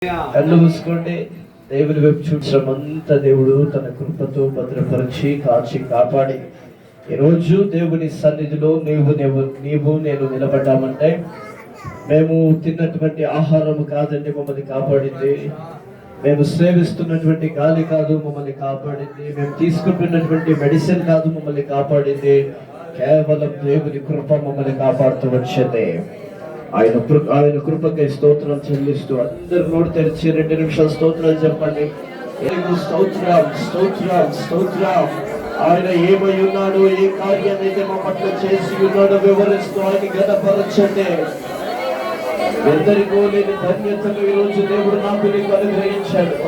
కళ్ళు మూసుకోండి. దేవుని వైపు చూసినమంతా దేవుడు తన కృపతో భద్రపరిచి కాచి కాపాడి ఈరోజు దేవుని సన్నిధిలో నీవు నేను నిలబడ్డామంటే మేము తిన్నటువంటి ఆహారం కాదండి మమ్మల్ని కాపాడింది, మేము సేవిస్తున్నటువంటి గాలి కాదు మమ్మల్ని కాపాడింది, మేము తీసుకుంటున్నటువంటి మెడిసిన్ కాదు మమ్మల్ని కాపాడింది, కేవలం దేవుని కృప మమ్మల్ని కాపాడుతూ వచ్చింది. ఆయన కృపకై స్తోత్రం చెల్లిస్తూ అందరు నోరు తెరిచి 2 నిమిషాలు స్తోత్రాలు చెప్పండి. స్తోత్రం స్తోత్రం స్తోత్రం. ఆయన ఏమై ఉన్నాడు, ఏ కార్యాన్ని అయితే మా పట్ల చేసి ఉన్నాడో వివరిస్తూ ఆయన ఘనపరచండి. ఎందరికో లేని ధన్యతను ఈరోజు దేవుడు నాకు నీకు అనుగ్రహించాడు.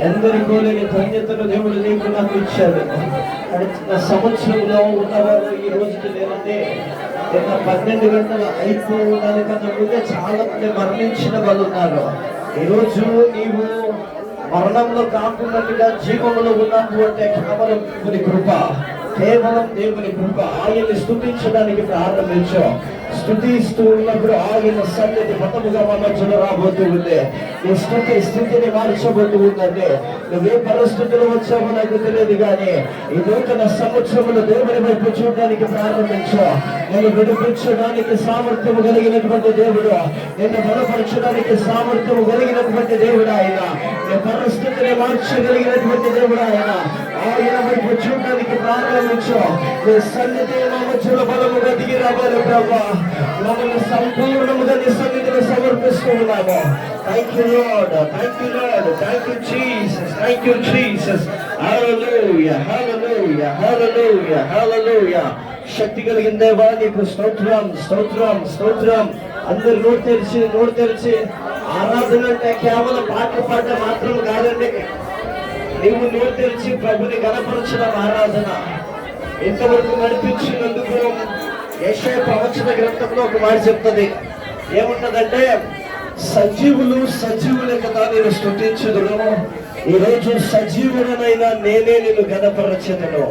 ఎందరికో లేని ధన్యతను దేవుడు నీకు నాకు ఇచ్చాడు. సంవత్సరంలో ఉన్నవారు ఈ రోజుకి లేదంటే 12 గంటలు అయిపోవడానికన్నా ముందే చాలా మంది మరణించిన వాళ్ళు ఉన్నారు. ఈరోజు నీవు మరణంలో కాకున్నట్టుగా జీవంలో ఉన్నావు అంటే కేవలం దేవుని కృప, కేవలం దేవుని కృప. ఆయన్ని స్తుతించడానికి ప్రారంభించు. స్తుతిస్తూ ఉన్నప్పుడు ఆయన సన్నిధి మతముగా మన మధ్యలో రాబోతూ ఉంది. నీ స్థితిని మార్చబోతూ ఉందండి. నువ్వే పరిస్థితులు వచ్చావో నాకు తెలియదు, కానీ ఈ నూతన సంవత్సరంలో దేవుని వైపు చూడడానికి ప్రారంభించు. నేను విడిపించడానికి సామర్థ్యము కలిగినటువంటి దేవుడు, నిన్ను బలపరచడానికి సామర్థ్యము కలిగినటువంటి దేవుడు ఆయన, నీ పరిస్థితిని మార్చగలిగినటువంటి దేవుడు ఆయన. ఆయన వైపు చూడడానికి ప్రారంభించు. నీ సన్నిధి మా మధ్యలో బలముగా దిగి రావాలి ప్రభా. మమ్మల్ని సంపూర్ణముగా నీ సన్నిధిని సమర్పిస్తూ ఉన్నాము. Thank you Lord, thank you Lord, thank you Jesus, thank you Jesus. Hallelujah, hallelujah, hallelujah, hallelujah. శక్తి కలిగిన దేవా నీకు స్తోత్రం స్తోత్రం స్తోత్రం. అందరు నోరు తెరిచి ఆరాధన అంటే కేవలం పాటలు పాడటం మాత్రం కాదండి. నీవు నోరు తెరిచి ప్రభుని గణపరచడం ఆరాధన. ఇంతవరకు నడిపించినందుకు యెషయా ప్రవచన గ్రంథంలో ఒక మాట చెప్తుంది. ఏముంటదంటే, సజీవులే కదా నేను స్తుతించుదును, ఈరోజు సజీవుడనైనా నేనే నిన్ను గణపరచెదను.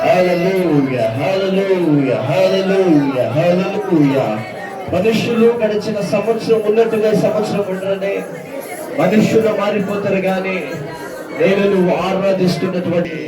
హల్లెలూయా హల్లెలూయా హల్లెలూయా హల్లెలూయా. మనుషులు గడిచిన సంవత్సరం ఉన్నట్టుగా సంవత్సరం ఉండరని మనుషులు మారిపోతారు, కానీ నేను నువ్వు ఆరాధిస్తున్నటువంటి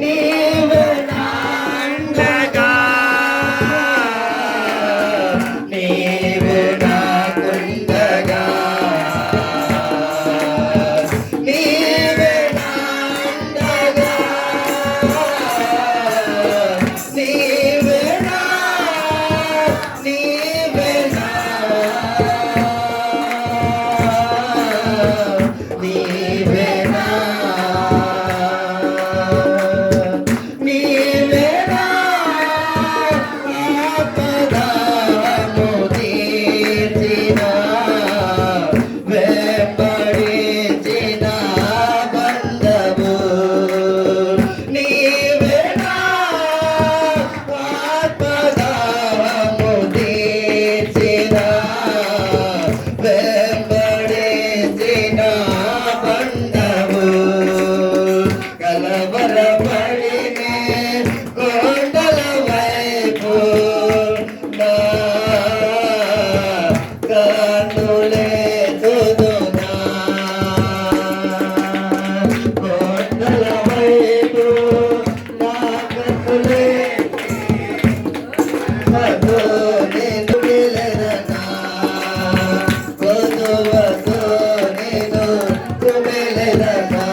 నీవు కలవరపడినే కొండల వైపు నా కన్నులెత్తుదునా. కొండల వైపు నా కన్నులెత్తుదునా. నేను వెలరనా కొదువతో నేను కుమెలరనా.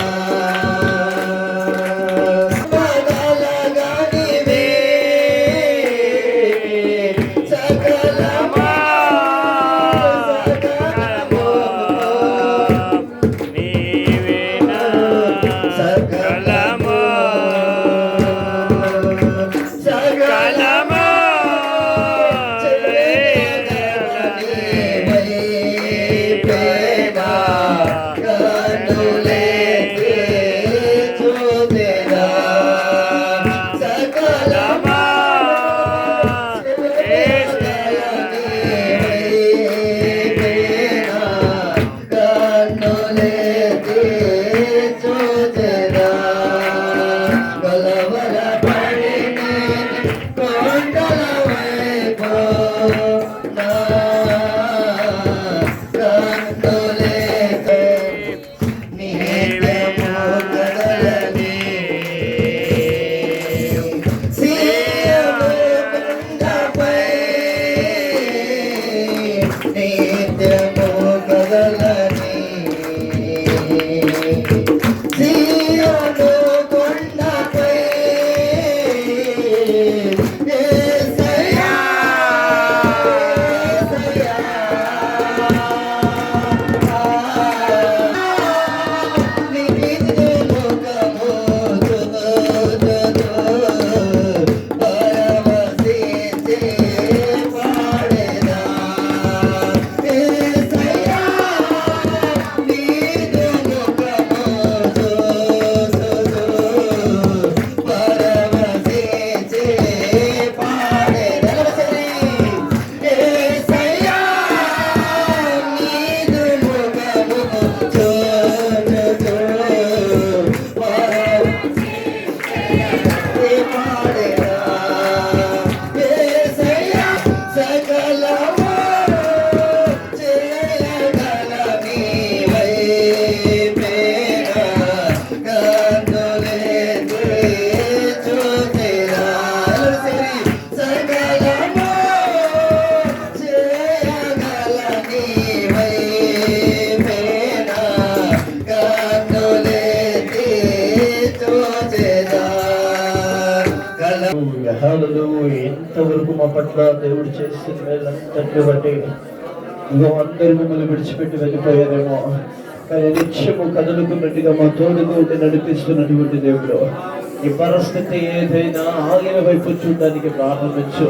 ఇంతవరకు మా పట్ల దేవుడు చేసిన మేలంతటి బట్టి ఇగో అందరూ మిమ్మల్ని విడిచిపెట్టి వెళ్ళిపోయారేమో, కానీ నిత్యము కదులుకున్నట్టుగా మా తోడుగా ఉండి నడిపిస్తున్నటువంటి దేవుడు, ఈ పరిస్థితి ఏదైనా ఆలయ వైపు చూడడానికి ప్రారంభించు.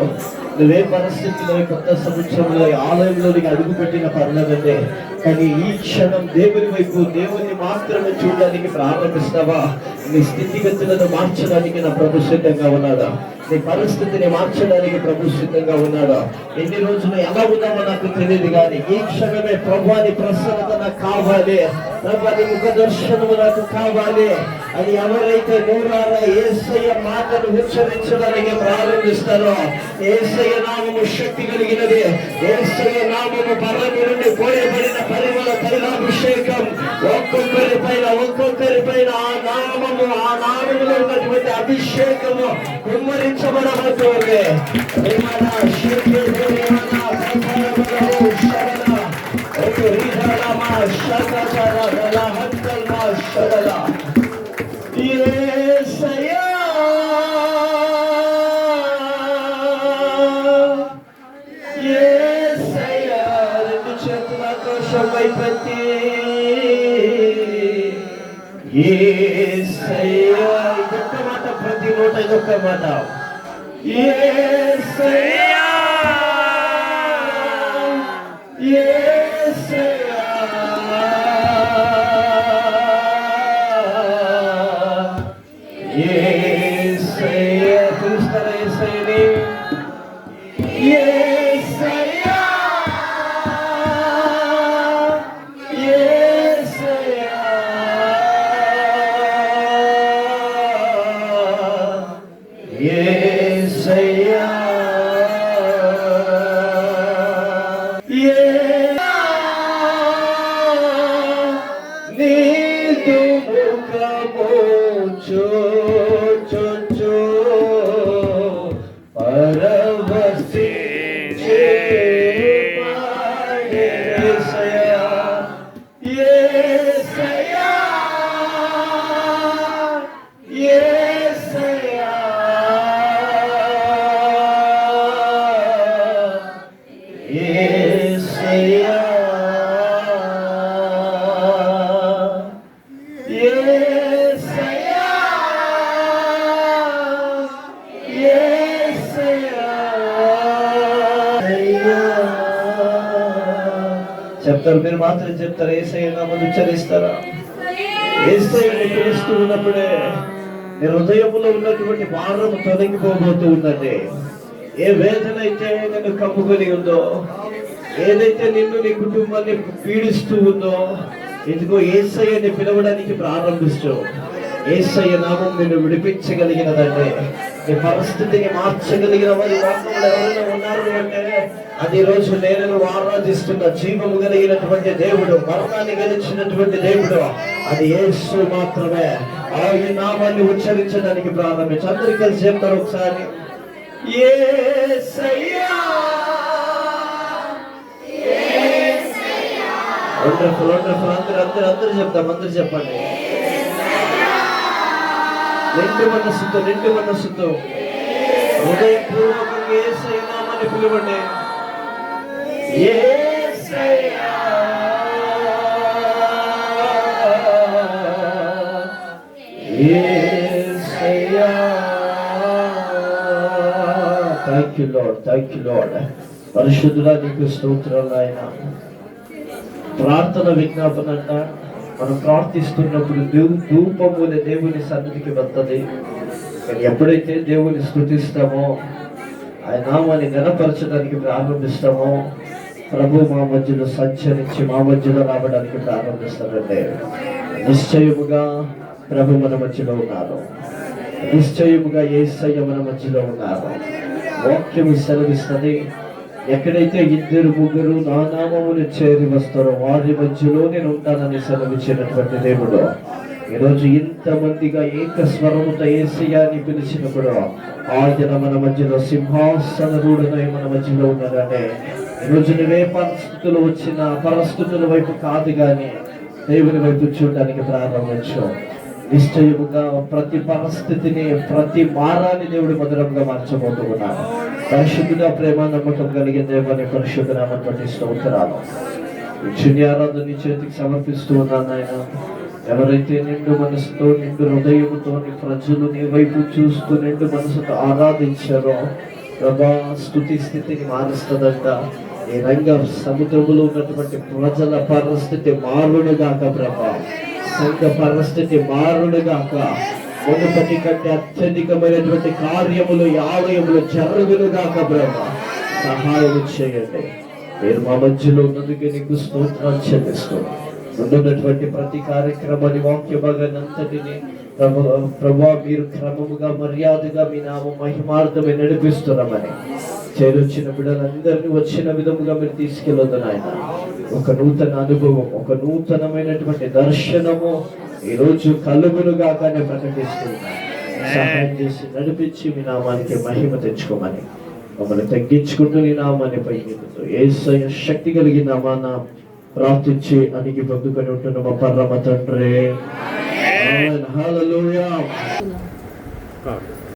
నువ్వే పరిస్థితిలో కొత్త సంవత్సరంలో ఆలయంలోనికి అడుగుపెట్టిన పర్లేదంటే, కానీ ఈ క్షణం దేవుని వైపు దేవుణ్ణి మాత్రమే చూడడానికి ప్రారంభిస్తావా? నీ స్థితిగతులను మార్చడానికి నా ప్రభు సిద్ధంగా ఉన్నాడా? నీ పరిస్థితిని మార్చడానికి ప్రభు సిద్ధంగా ఉన్నాడా? ఎన్ని రోజులు ఎలా ఉన్నామో నాకు తెలియదు, కానీ ఈ క్షణమే ప్రభు నీ ప్రసన్నత నాకు కావాలి, ప్రభు నీ ముఖ దర్శనము నాకు కావాలి అని ఎవరైతే నూరారా యేసయ్య మాటను ఉచ్చరించడానికి ప్రారంభిస్తారో, యేసయ్య నామము శక్తి కలిగినది, యేసయ్య నామము పరలోకము నుండి పోయబడిన పరిమళ తైలాభిషేకం ఒక్కొక్కరి పైన ఆ నామములో ఉన్నటువంటి అభిషేకము కుమ్మరించబడబోతుంది. ఇదొక్క మాట, ప్రతి నోట ఇదొక్క మాట, యేసయ్యా యేసయ్యా యేసయ్యా. పిలుస్తారా యేసయ్యని? యేసయ్యా యేసయ్యా యేసయ్యా నీదు ముఖము చూచుచు పరవశించే యేసయ్యా యేసయ్యా యేసయ్యా యేసయ్యా యేసయ్యా యేసయ్యా చెప్తారు, మీరు మాత్రం చెప్తారు. యేసయ్య నామమును ఉచ్చరిస్తారా? యేసయ్యని పిలుస్తూ ఉన్నప్పుడే నీ హృదయంలో ఉన్నటువంటి భారం తొలగిపోబోతూ ఉందండి. ఏ వేదన అయితే నిన్ను కమ్ముకొని ఉందో, ఏదైతే నిన్ను నీ కుటుంబాన్ని పీడిస్తూ ఉందో, ఇదిగో యేసయ్యని పిలవడానికి ప్రారంభిస్తూ యేసయ్య నామం నిన్ను విడిపించగలిగినదండి. నీ పరిస్థితిని మార్చగలిగిన వారి వాక్యంలో ఎవరైనా ఉన్నారు అంటే అది రోజు నేను ఆరాధిస్తున్న జీవము కలిగినటువంటి దేవుడు, మరణాన్ని గెలిచినటువంటి దేవుడు, అది యేసు మాత్రమే. ఆయన నామాన్ని ఉచ్చరించడానికి ప్రారంభించి అందరికీ కలిసి చెప్తారు ఒకసారి, యేసయ్యా. Wonderful wonderful. అందరూ చెప్తాం, అందరూ చెప్పండి. నిండు మనస్సుతో హృదయపూర్వకంగా యేసయ్య నామాన్ని పిలువండి. Yesayya Yesayya. Thank you Lord. పరిశుద్ధుడా నీకు స్తోత్రాలు నాయన. ప్రార్థన విజ్ఞాపన అంట మనం ప్రార్థిస్తున్నప్పుడు ధూపములే దేవుని సన్నిధికి వస్తుంది. కానీ ఎప్పుడైతే దేవుని స్తుతిస్తామో, ఆయన నామాన్ని గణపరచడానికి ప్రారంభిస్తామో, ప్రభు మా మధ్యలో సంచరించి మా మధ్యలో రావడానికి ప్రారంభిస్తారంటే నిశ్చయముగా ప్రభు మన మధ్యలో ఉన్నారు. నిశ్చయముగా యేసయ్య మన మధ్యలో ఉన్నారు. వాక్యము సెలవిస్తుంది, ఎక్కడైతే 2-3 నా నామమును చేరి వస్తారో వారి మధ్యలో నేను ఉంటానని సెలవిచ్చినటువంటి దేవుడు, ఈరోజు ఇంతమందిగా ఏక స్వరముతో యేసయ్యని పిలిచినప్పుడు ఆయన మన మధ్యలో సింహాసనరూఢుడై మన మధ్యలో ఉన్నాడనే. ఈరోజు నువ్వే పరిస్థితులు వచ్చిన పరిస్థితుల వైపు కాదు కానీ దేవుని వైపు చూడడానికి ప్రారంభించు. నిశ్చయముగా ప్రతి పరిస్థితిని, ప్రతి మారాన్ని దేవుడు మధురంగా మార్చబోతూ ఉన్నాడు. పరిశుద్ధుగా ప్రేమ నమ్మకం కలిగిన దేవుని పరిశుద్ధ నామమును బట్టి స్తోత్రాలు. చిన్న ఆరాధన చేతికి సమర్పిస్తూ ఉన్నాను ఆయన. ఎవరైతే నిండు మనసుతో, నిండు హృదయముతో నీ ప్రజలు నీ వైపు చూస్తూ నిండు మనసుతో ఆరాధించారో ప్రభా, స్తుతి స్థితిని మారుస్తుందంట. ఈ రంగ సముద్రంలో ఉన్నటువంటి ప్రజల పరిస్థితి మారునుగాక ప్రభా, సంఘ పరిస్థితి మారునుగాక. మునుపటి కంటే అత్యధికమైనటువంటి కార్యములు ఈ ఆలయములు జరుగునుగాక ప్రభా, సహాయం చేయండి. మీరు మా మధ్యలో ఉన్నందుకు నీకు స్తోత్రాలు చెల్లిస్తున్నాను. ఉన్నటువంటి ప్రతి కార్యక్రమాన్ని, వాక్య భాగాన్ని అంతటిని ప్రభా మీరు క్రమముగా మర్యాదగా మీ నామ మహిమార్థమే నడిపిస్తున్నామని చేరొచ్చిన బిడ్డలందరినీ వచ్చిన విధముగా మీరు తీసుకెళ్ళొద్దు నాయన. ఒక నూతన అనుభవం, ఒక నూతనమైనటువంటి దర్శనము ఈరోజు కలుగునుగా కానీ ప్రకటిస్తున్నాను. సహాయం చేసి నడిపించి మీ నామానికి మహిమ తెచ్చుకోమని మమ్మల్ని తగ్గించుకుంటూ నీ నామాన్ని పైకెత్తుతూ యేసయ్య శక్తి కలిగిన నామాన ప్రార్థించి అడిగి పొందుకొని ఉంటున్న మా పరమ తండ్రి. హల్లెలూయా.